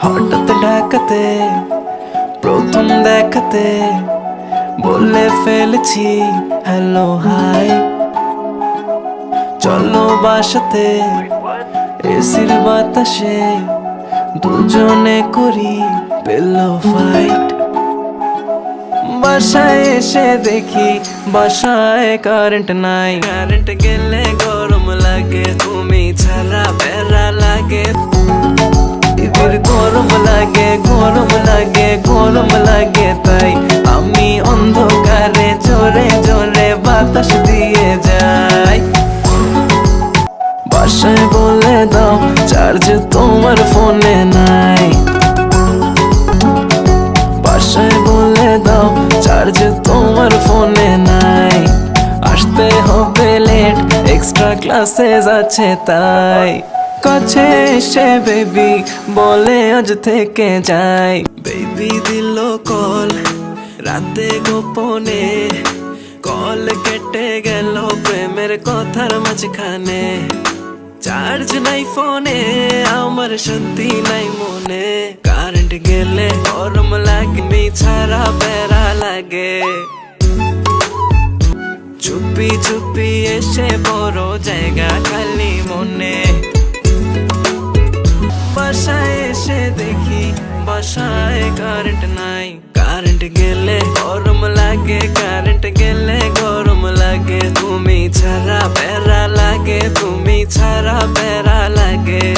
হঠাৎ ডাকাতে প্রথম দেখাতে বলে ফেলেছি হ্যালো হাই। চলো বাসাতে এসির বাতাসে দুজনে করি পিলো ফাইট। বাসায় এসে দেখি বাসায় কারেন্ট নাই। কারেন্ট গেলে গরম লাগে, তুমি ছাড়া বেড়া লাগে। গরম লাগে গরম লাগে গরম লাগে, তাই আমি অন্ধকারে জোরে জোরে বাতাস দিয়ে যাই। বাসায় বলে দাও চার্জ তোমার ফোনে নাই। বাসায় বলে দাও চার্জ তোমার ফোনে নাই। আসতে হবে লেট, এক্সট্রা ক্লাসেস আছে তাই। কাছে এসে বেবি বলে আজ থেকে যাই। বেবি দিল কল রাতে গোপনে, কল কেটে গেল প্রেমের কথার মাঝখানে। চার্জ নাই ফোনে, আমার শান্তি নাই মনে। কারেন্ট গেলে গরম লাগে, ছাড়া বেড়া লাগে। চুপি চুপি এসে বড় জায়গা খালি মনে। বাসায় এসে দেখি বাসায় কারেন্ট নাই। কারেন্ট গেলে গরম লাগে, কারেন্ট গেলে গরম লাগে। তুমি ছাড়া বেড়া লাগে, তুমি ছাড়া বেড়া লাগে।